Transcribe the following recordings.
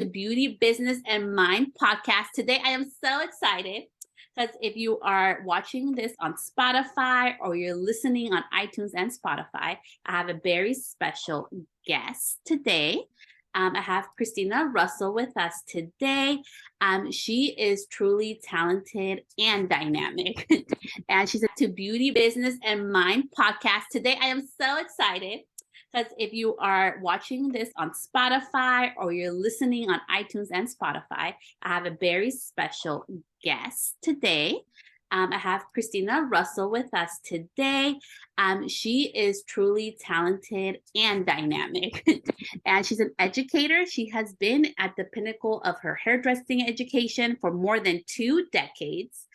Beauty, Business, and Mind podcast. Today, I am so excited because if you are watching this on Spotify or you're listening on iTunes and Spotify, I have a very special guest today. I have Kristina Russell with us today. She is truly talented and dynamic, and she's a Beauty, Business, and Mind podcast. Today, I am so excited because if you are watching this on Spotify or you're listening on iTunes and Spotify, I have a very special guest today. I have Kristina Russell with us today. She is truly talented and dynamic, and she's an educator. She has been at the pinnacle of her hairdressing education for more than 2 decades,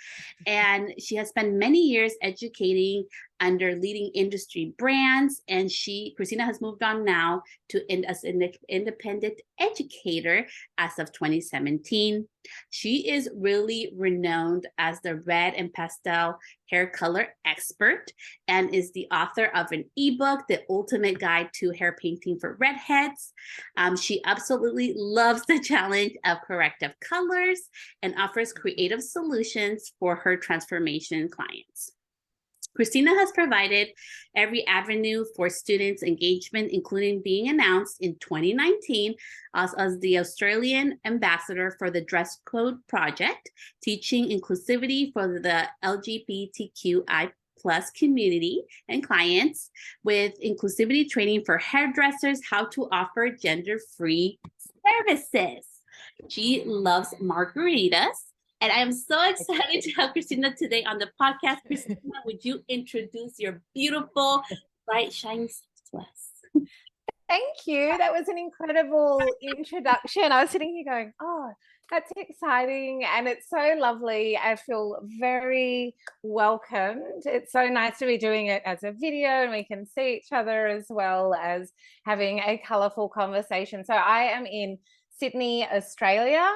and she has spent many years educating under leading industry brands. And Kristina has moved on now to as an independent educator as of 2017. She is really renowned as the red and pastel hair color expert and is the author of an ebook, The Ultimate Guide to Hair Painting for Redheads. She absolutely loves the challenge of corrective colors and offers creative solutions for her transformation clients. Kristina has provided every avenue for students' engagement, including being announced in 2019 as the Australian ambassador for the Dress Code Project, teaching inclusivity for the LGBTQI+ community and clients, with inclusivity training for hairdressers, how to offer gender-free services. She loves margaritas. And I am so excited to have Kristina today on the podcast. Kristina, would you introduce your beautiful, bright, shining self to us? Thank you. That was an incredible introduction. I was sitting here going, oh, that's exciting. And it's so lovely. I feel very welcomed. It's so nice to be doing it as a video and we can see each other as well as having a colourful conversation. So I am in Sydney, Australia.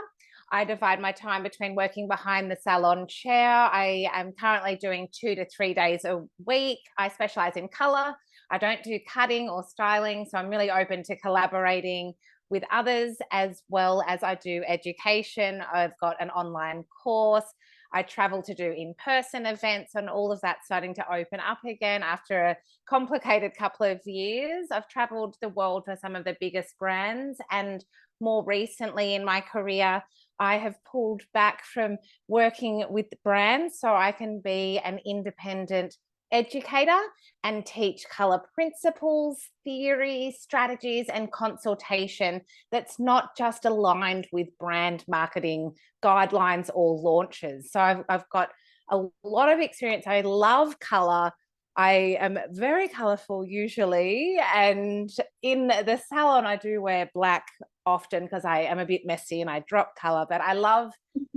I divide my time between working behind the salon chair. I am currently doing 2 to 3 days a week. I specialise in colour. I don't do cutting or styling, so I'm really open to collaborating with others as well as I do education. I've got an online course. I travel to do in-person events, and all of that's starting to open up again after a complicated couple of years. I've travelled the world for some of the biggest brands, and more recently in my career, I have pulled back from working with brands so I can be an independent educator and teach colour principles, theory, strategies, and consultation that's not just aligned with brand marketing guidelines or launches. So I've got a lot of experience. I love colour. I am very colourful usually, and in the salon I do wear black often because I am a bit messy and I drop colour, but I love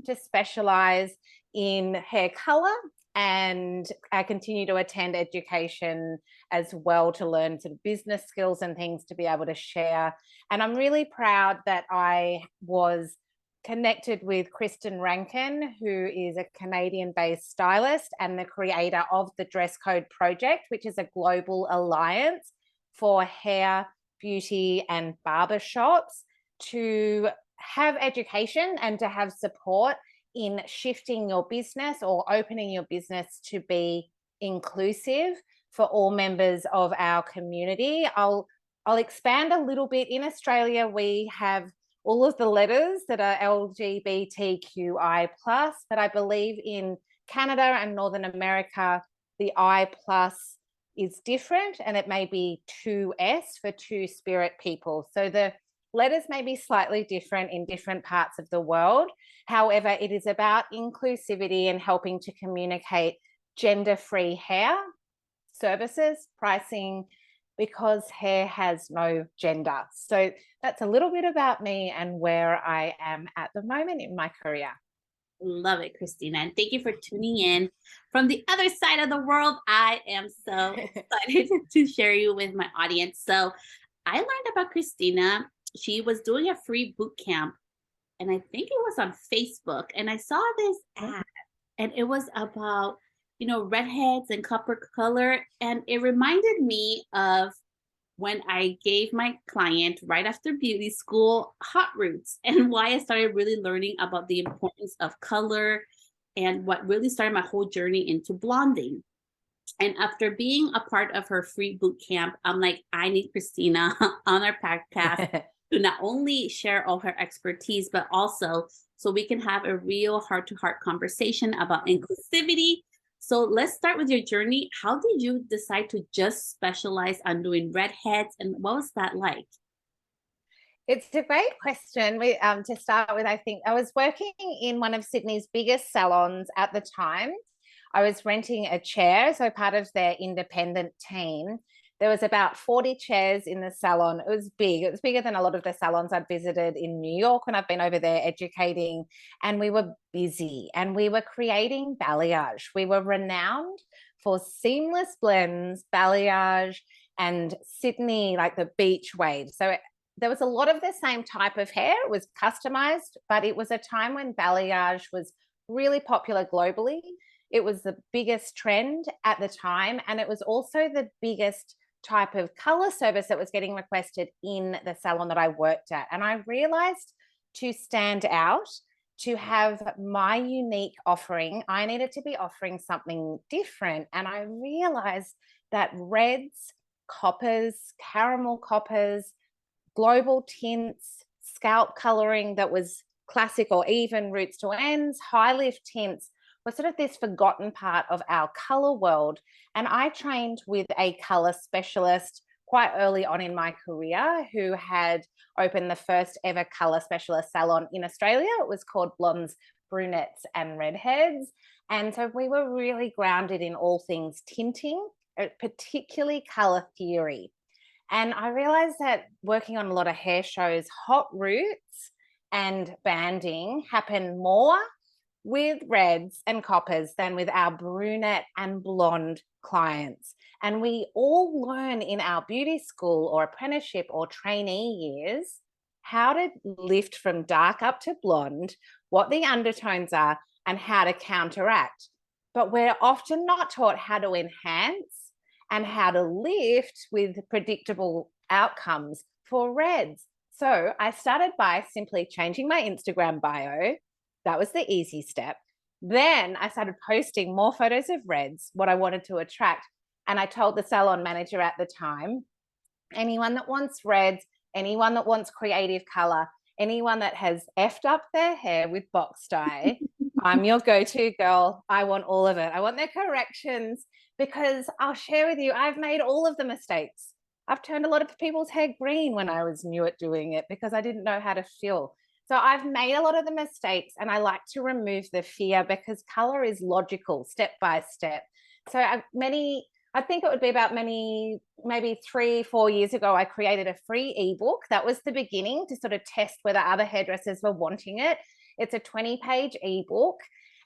to specialise in hair colour, and I continue to attend education as well to learn some business skills and things to be able to share. And I'm really proud that I was connected with Kristen Rankin, who is a Canadian-based stylist and the creator of the Dress Code Project, which is a global alliance for hair, beauty, and barbershops to have education and to have support in shifting your business or opening your business to be inclusive for all members of our community. I'll expand a little bit. In Australia, we have all of the letters that are LGBTQI+, but I believe in Canada and Northern America, the I+ is different, and it may be 2S for two-spirit people. So the letters may be slightly different in different parts of the world. However, it is about inclusivity and helping to communicate gender-free hair services, pricing, because hair has no gender. So that's a little bit about me and where I am at the moment in my career. Love it, Kristina. And thank you for tuning in from the other side of the world. I am so excited to share you with my audience. So I learned about Kristina. She was doing a free boot camp, and I think it was on Facebook. And I saw this ad, and it was about, redheads and copper color. And it reminded me of when I gave my client right after beauty school hot roots, and why I started really learning about the importance of color and what really started my whole journey into blonding. And after being a part of her free boot camp, I'm like, I need Kristina on our podcast to not only share all her expertise, but also so we can have a real heart-to-heart conversation about inclusivity. So let's start with your journey. How did you decide to just specialize on doing redheads, and what was that like? It's a great question. To start with, I think I was working in one of Sydney's biggest salons at the time. I was renting a chair, so part of their independent team. There was about 40 chairs in the salon. It was big. It was bigger than a lot of the salons I'd visited in New York when I've been over there educating. And we were busy and we were creating balayage. We were renowned for seamless blends, balayage, and Sydney, like the beach wave. So there was a lot of the same type of hair. It was customized, but it was a time when balayage was really popular globally. It was the biggest trend at the time, and it was also the biggest type of color service that was getting requested in the salon that I worked at. And I realized to stand out, to have my unique offering, I needed to be offering something different. And I realized that reds, coppers, caramel coppers, global tints, scalp coloring that was classic or even roots to ends, high lift tints was sort of this forgotten part of our color world. And I trained with a color specialist quite early on in my career who had opened the first ever color specialist salon in Australia. It was called Blondes Brunettes and Redheads. And so we were really grounded in all things tinting, particularly color theory. And I realized that working on a lot of hair shows, hot roots and banding happen more with reds and coppers than with our brunette and blonde clients. And we all learn in our beauty school or apprenticeship or trainee years how to lift from dark up to blonde, what the undertones are, and how to counteract. But we're often not taught how to enhance and how to lift with predictable outcomes for reds. So I started by simply changing my Instagram bio. That was the easy step. Then I started posting more photos of reds, what I wanted to attract. And I told the salon manager at the time, anyone that wants reds, anyone that wants creative color, anyone that has effed up their hair with box dye, I'm your go-to girl. I want all of it. I want their corrections, because I'll share with you, I've made all of the mistakes. I've turned a lot of people's hair green when I was new at doing it because I didn't know how to fill. So I've made a lot of the mistakes, and I like to remove the fear because color is logical, step by step. So I think it would be about maybe 3-4 years ago, I created a free ebook. That was the beginning to sort of test whether other hairdressers were wanting it. It's a 20-page ebook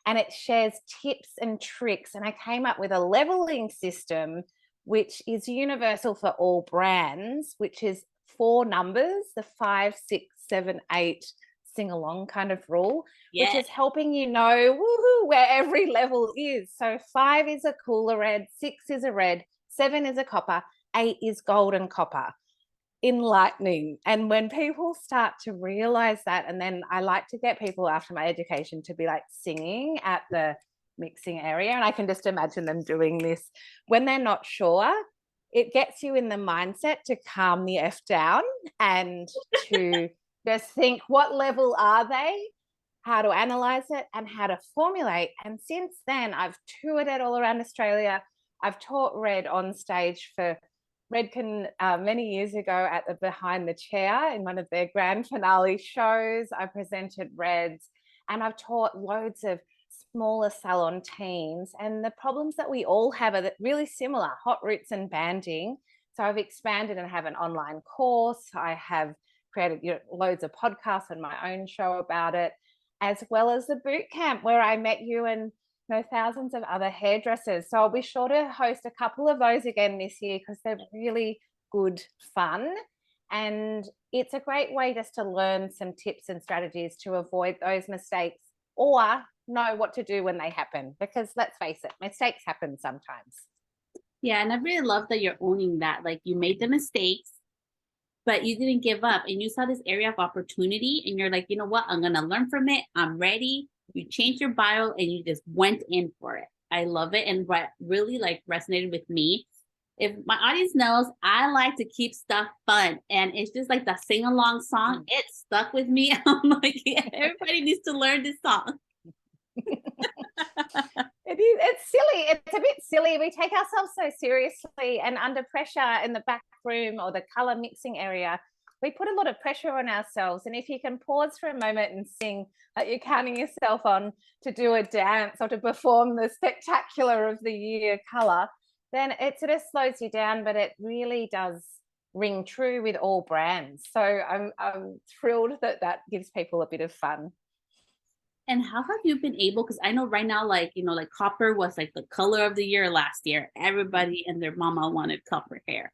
and it shares tips and tricks. And I came up with a leveling system, which is universal for all brands, which is 4 numbers, the 5, 6, 7, 8 sing along kind of rule, which is helping you know where every level is. So 5 is a cooler red, 6 is a red, 7 is a copper, 8 is golden copper. Enlightening. And when people start to realize that, and then I like to get people after my education to be like singing at the mixing area, and I can just imagine them doing this when they're not sure. It gets you in the mindset to calm the F down and to just think, what level are they, how to analyze it, and how to formulate. And since then, I've toured it all around Australia. I've taught red on stage for Redken many years ago at the Behind the Chair in one of their grand finale shows. I presented reds, and I've taught loads of smaller salon teams. And the problems that we all have are really similar, hot roots and banding. So I've expanded and have an online course. I have created loads of podcasts and my own show about it, as well as the boot camp where I met you and thousands of other hairdressers. So I'll be sure to host a couple of those again this year because they're really good fun. And it's a great way just to learn some tips and strategies to avoid those mistakes or know what to do when they happen. Because let's face it, mistakes happen sometimes. Yeah, and I really love that you're owning that. Like you made the mistakes, but you didn't give up and you saw this area of opportunity and you're like, you know what? I'm going to learn from it. I'm ready. You changed your bio and you just went in for it. I love it. And what really like resonated with me, if my audience knows, I like to keep stuff fun. And it's just like the sing along song. It stuck with me. I'm like, yeah, everybody needs to learn this song. It is, it's silly. It's a bit silly. We take ourselves so seriously, and under pressure in the back room or the color mixing area, we put a lot of pressure on ourselves. And if you can pause for a moment and sing, like you're counting yourself on to do a dance or to perform the spectacular of the year color, then it sort of slows you down, but it really does ring true with all brands. So I'm thrilled that that gives people a bit of fun. And how have you been able, because I know right now, like, you know, like copper was like the color of the year last year. Everybody and their mama wanted copper hair,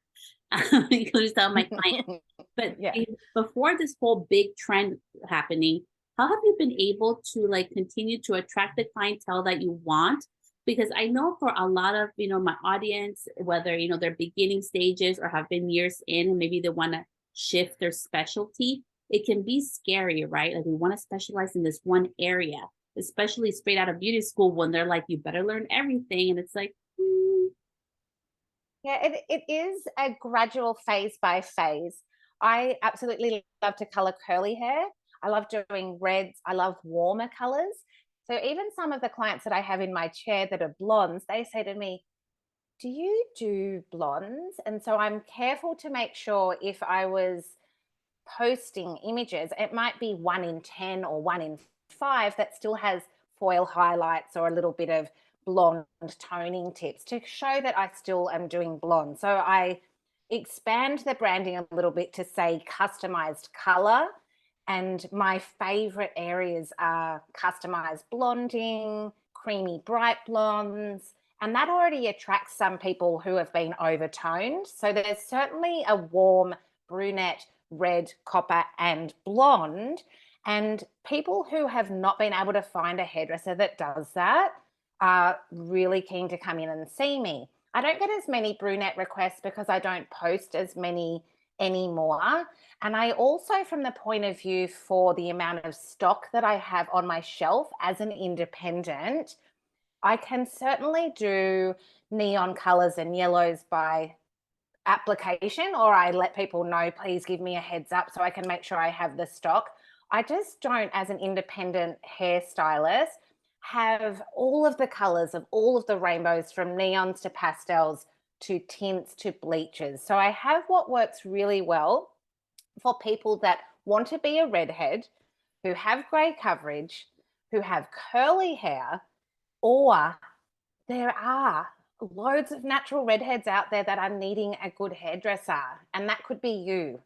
including some of my clients. But Yeah. before this whole big trend happening, how have you been able to like continue to attract the clientele that you want? Because I know for a lot of, you know, my audience, whether, you know, they're beginning stages or have been years in and maybe they want to shift their specialty, it can be scary, right? Like we want to specialize in this one area, especially straight out of beauty school when they're like, you better learn everything. And it's like, Yeah, it is a gradual phase by phase. I absolutely love to color curly hair. I love doing reds. I love warmer colors. So even some of the clients that I have in my chair that are blondes, they say to me, do you do blondes? And so I'm careful to make sure if I was posting images, it might be 1 in 10 or 1 in 5 that still has foil highlights or a little bit of blonde toning tips to show that I still am doing blonde. So I expand the branding a little bit to say customized color. And my favorite areas are customized blonding, creamy bright blondes, and that already attracts some people who have been overtoned. So there's certainly a warm brunette, red, copper, and blonde. And people who have not been able to find a hairdresser that does that are really keen to come in and see me. I don't get as many brunette requests because I don't post as many anymore. And I also, from the point of view for the amount of stock that I have on my shelf as an independent, I can certainly do neon colors and yellows by application, or I let people know, please give me a heads up so I can make sure I have the stock. I just don't, as an independent hairstylist, have all of the colors of all of the rainbows from neons to pastels to tints to bleaches. So I have what works really well for people that want to be a redhead, who have gray coverage, who have curly hair, or there are loads of natural redheads out there that are needing a good hairdresser, and that could be you.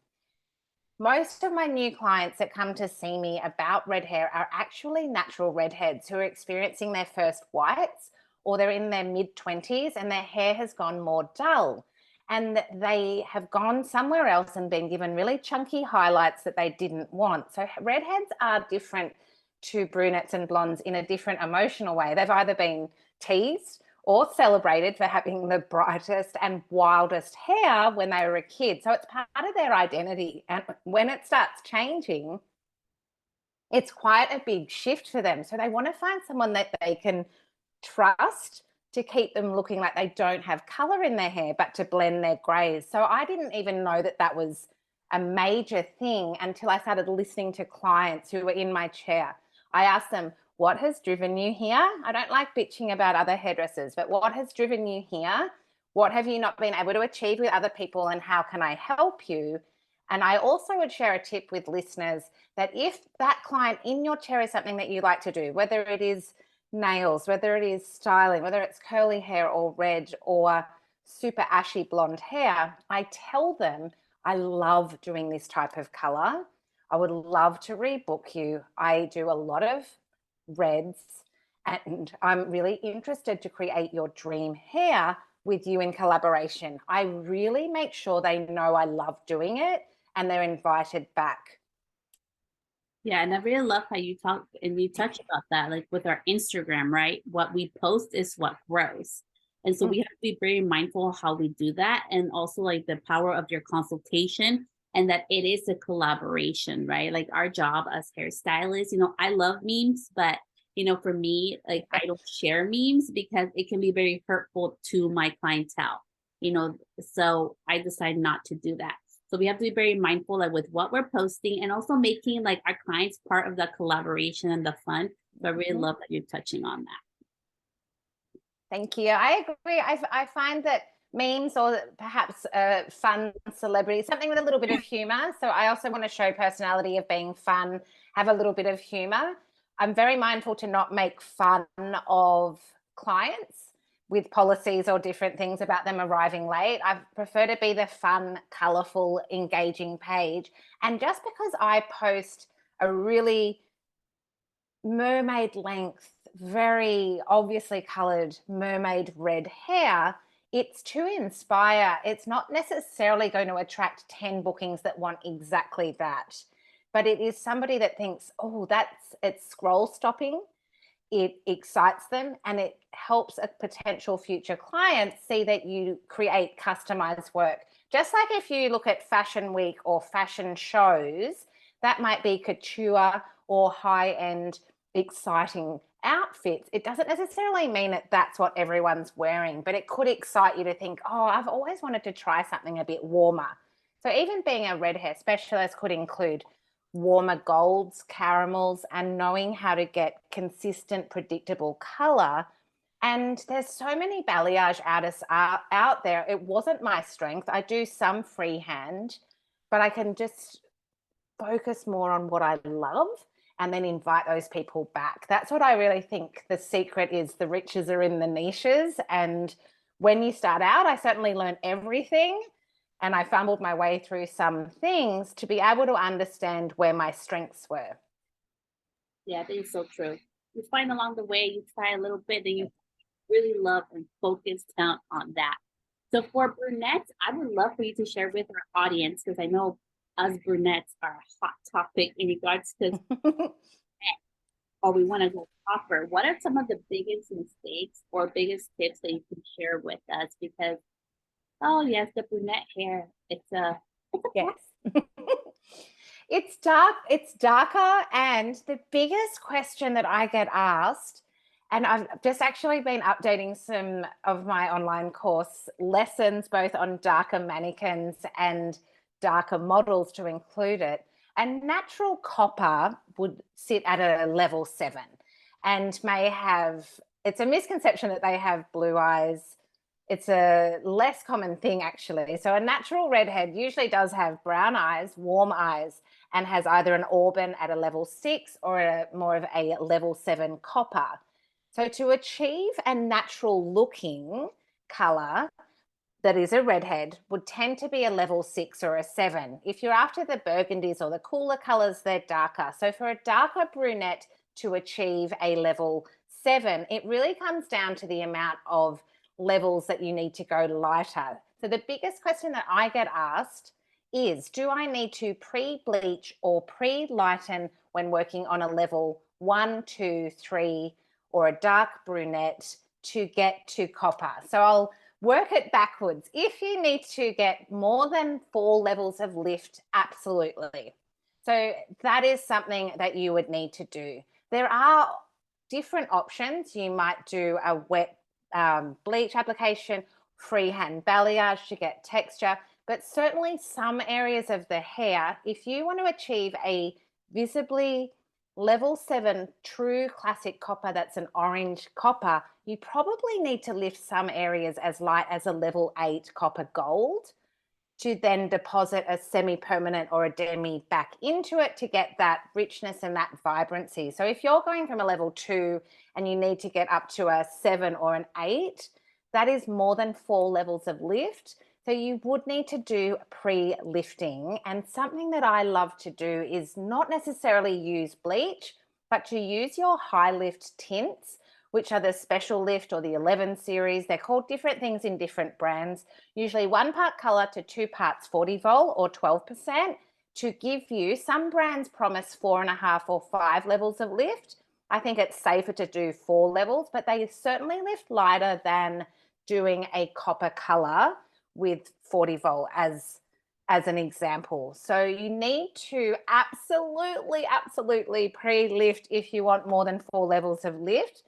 Most of my new clients that come to see me about red hair are actually natural redheads who are experiencing their first whites, or they're in their mid-20s and their hair has gone more dull. And they have gone somewhere else and been given really chunky highlights that they didn't want. So redheads are different to brunettes and blondes in a different emotional way. They've either been teased or celebrated for having the brightest and wildest hair when they were a kid. So it's part of their identity. And when it starts changing, it's quite a big shift for them. So they want to find someone that they can trust to keep them looking like they don't have color in their hair, but to blend their grays. So I didn't even know that that was a major thing until I started listening to clients who were in my chair. I asked them, what has driven you here? I don't like bitching about other hairdressers, but what has driven you here? What have you not been able to achieve with other people, and how can I help you? And I also would share a tip with listeners that if that client in your chair is something that you like to do, whether it is nails, whether it is styling, whether it's curly hair or red or super ashy blonde hair, I tell them I love doing this type of color. I would love to rebook you. I do a lot of reds, and I'm really interested to create your dream hair with you in collaboration. I really make sure they know I love doing it and they're invited back. yeah, and I really love how you talk and you touch about that, like with our Instagram, right? What we post is what grows. And so we have to be very mindful of how we do that, and also like the power of your consultation, and that it is a collaboration, right? Like our job as hairstylists, I love memes, but for me, like I don't share memes because it can be very hurtful to my clientele, so I decide not to do that. So we have to be very mindful like with what we're posting, and also making like our clients part of the collaboration and the fun. So I really love that you're touching on that. Thank you. I agree. I find that memes, or perhaps fun celebrity, something with a little bit of humor. So I also want to show personality of being fun, have a little bit of humor. I'm very mindful to not make fun of clients with policies or different things about them arriving late. I prefer to be the fun, colorful, engaging page. And just because I post a really mermaid length, very obviously colored mermaid red hair, it's to inspire. It's not necessarily going to attract 10 bookings that want exactly that, but it is somebody that thinks, oh, it's scroll stopping. It excites them, and it helps a potential future client see that you create customized work. Just like if you look at fashion week or fashion shows, that might be couture or high-end exciting outfits. It doesn't necessarily mean that that's what everyone's wearing, but it could excite you to think, oh, I've always wanted to try something a bit warmer. So even being a red hair specialist could include warmer golds, caramels, and knowing how to get consistent, predictable color. And there's so many balayage artists out there. It wasn't my strength. I do some freehand, but I can just focus more on what I love and then invite those people back. That's what I really think the secret is. The riches are in the niches. And when you start out, I certainly learned everything, and I fumbled my way through some things to be able to understand where my strengths were. Yeah, that is so true. You find along the way, you try a little bit, and you really love and focus down on that. So for brunettes, I would love for you to share with our audience, because I know us brunettes are a hot topic in regards to or we want to go proper. What are some of the biggest mistakes or biggest tips that you can share with us? Because oh yes, the brunette hair, it's a yes. It's dark, it's darker. And the biggest question that I get asked, and I've just actually been updating some of my online course lessons, both on darker mannequins and darker models to include it. And natural copper would sit at a level 7 and may have, it's a misconception that they have blue eyes. It's a less common thing, actually. So a natural redhead usually does have brown eyes, warm eyes, and has either an auburn at a level 6 or more of a level 7 copper. So to achieve a natural looking color that is a redhead would tend to be a level 6 or a 7. If you're after the burgundies or the cooler colors, they're darker. So for a darker brunette to achieve a level 7, it really comes down to the amount of levels that you need to go lighter. So the biggest question that I get asked is, do I need to pre-bleach or pre-lighten when working on a level 1, 2, 3, or a dark brunette to get to copper? So I'll work it backwards. If you need to get more than 4 levels of lift, absolutely. So that is something that you would need to do. There are different options. You might do a wet bleach application, freehand balayage to get texture, but certainly some areas of the hair, if you want to achieve a visibly level 7 true classic copper, that's an orange copper, you probably need to lift some areas as light as a level 8 copper gold to then deposit a semi-permanent or a demi back into it to get that richness and that vibrancy. So if you're going from a level 2 and you need to get up to a 7 or an 8, that is more than 4 levels of lift. So you would need to do pre-lifting. And something that I love to do is not necessarily use bleach, but to use your high lift tints, which are the Special Lift or the 11 series. They're called different things in different brands, usually 1 part color to 2 parts 40 vol or 12%, to give you, some brands promise 4.5 or 5 levels of lift. I think it's safer to do 4 levels, but they certainly lift lighter than doing a copper color with 40 volt as an example. So you need to absolutely pre-lift if you want more than 4 levels of lift.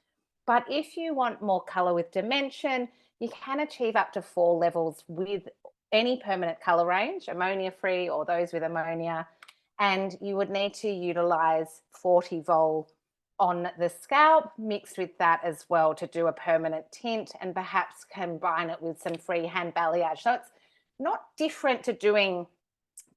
But if you want more color with dimension, you can achieve up to 4 levels with any permanent color range, ammonia free or those with ammonia. And you would need to utilize 40 vol on the scalp mixed with that as well to do a permanent tint, and perhaps combine it with some freehand balayage. So it's not different to doing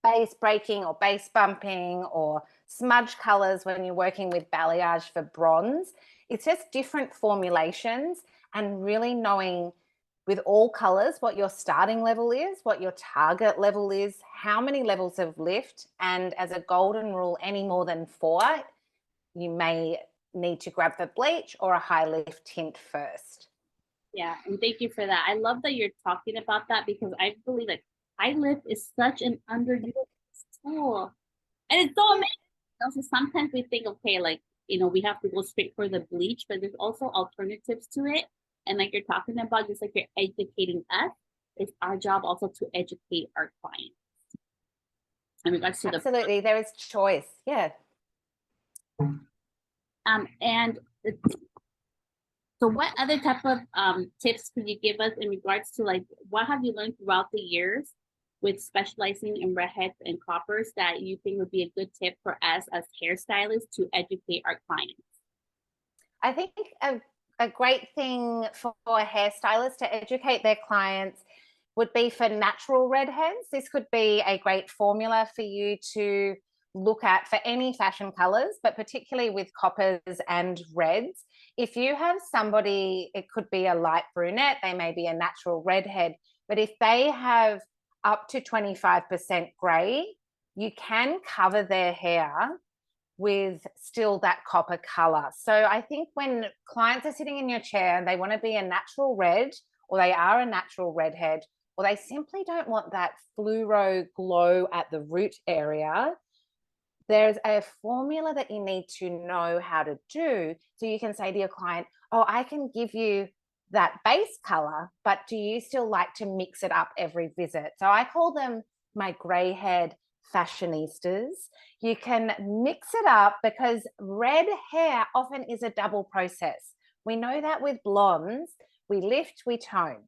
base breaking or base bumping or smudge colors when you're working with balayage for bronze. It's just different formulations, and really knowing with all colors what your starting level is, what your target level is, how many levels of lift, and as a golden rule, any more than 4, you may need to grab the bleach or a high lift tint first. Yeah, and thank you for that. I love that you're talking about that, because I believe that high lift is such an underutilized tool, and it's so amazing. Also, sometimes we think, okay, like, you know, we have to go straight for the bleach, but there's also alternatives to it. And like you're talking about, just like you're educating us, it's our job also to educate our clients in regards to absolutely, there is choice. Yeah. And so what other type of tips could you give us in regards to, like, what have you learned throughout the years with specializing in redheads and coppers that you think would be a good tip for us as hairstylists to educate our clients? I think a great thing for hairstylists to educate their clients would be for natural redheads. This could be a great formula for you to look at for any fashion colors, but particularly with coppers and reds. If you have somebody, it could be a light brunette, they may be a natural redhead, but if they have up to 25% gray, you can cover their hair with still that copper color. So I think when clients are sitting in your chair and they want to be a natural red, or they are a natural redhead, or they simply don't want that fluoro glow at the root area, there's a formula that you need to know how to do. So you can say to your client, oh, I can give you that base color, but do you still like to mix it up every visit? So I call them my gray haired fashionistas. You can mix it up, because red hair often is a double process. We know that with blondes, we lift, we tone.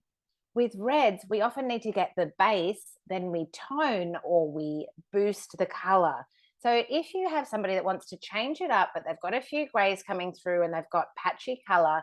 With reds, we often need to get the base, then we tone or we boost the color. So if you have somebody that wants to change it up, but they've got a few grays coming through and they've got patchy color,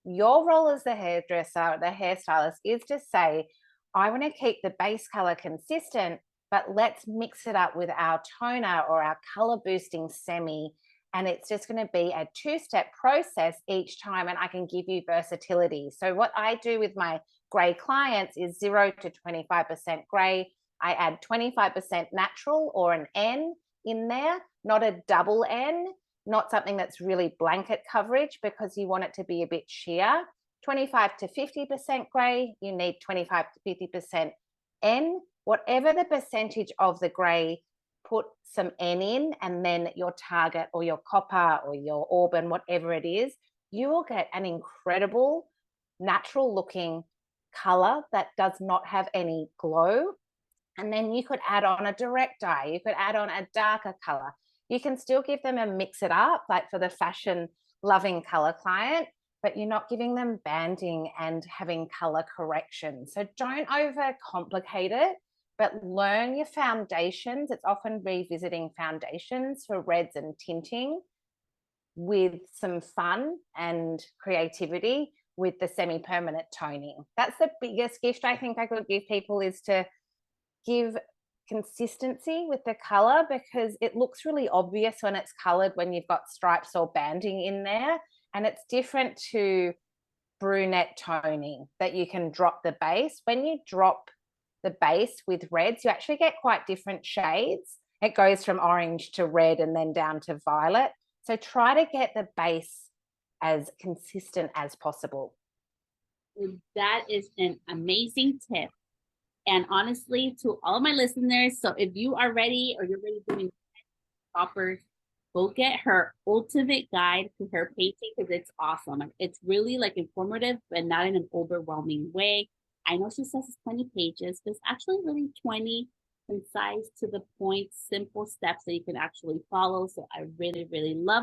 your role as the hairdresser, the hairstylist, is to say, I want to keep the base color consistent, but let's mix it up with our toner or our color boosting semi. And it's just going to be a 2-step process each time, and I can give you versatility. So what I do with my gray clients is 0 to 25% gray. I add 25% natural or an N in there, not a double N, not something that's really blanket coverage, because you want it to be a bit sheer. 25 to 50% gray, you need 25 to 50% N. Whatever the percentage of the gray, put some N in, and then your target or your copper or your auburn, whatever it is, you will get an incredible natural looking color that does not have any glow. And then you could add on a direct dye, you could add on a darker color. You can still give them a mix it up, like for the fashion loving color client, but you're not giving them banding and having color correction. So don't overcomplicate it, but learn your foundations. It's often revisiting foundations for reds and tinting with some fun and creativity with the semi-permanent toning. That's the biggest gift I think I could give people, is to give consistency with the color, because it looks really obvious when it's colored when you've got stripes or banding in there, and it's different to brunette toning that you can drop the base. When you drop the base with reds, you actually get quite different shades. It goes from orange to red and then down to violet. So try to get the base as consistent as possible. That is an amazing tip. And honestly, to all my listeners, so if you are ready, or you're ready doing coppers, go get her ultimate guide to hair painting because it's awesome. It's really like informative, but not in an overwhelming way. I know she says it's 20 pages, but it's actually really 20 concise, to the point, simple steps that you can actually follow. So I really, really love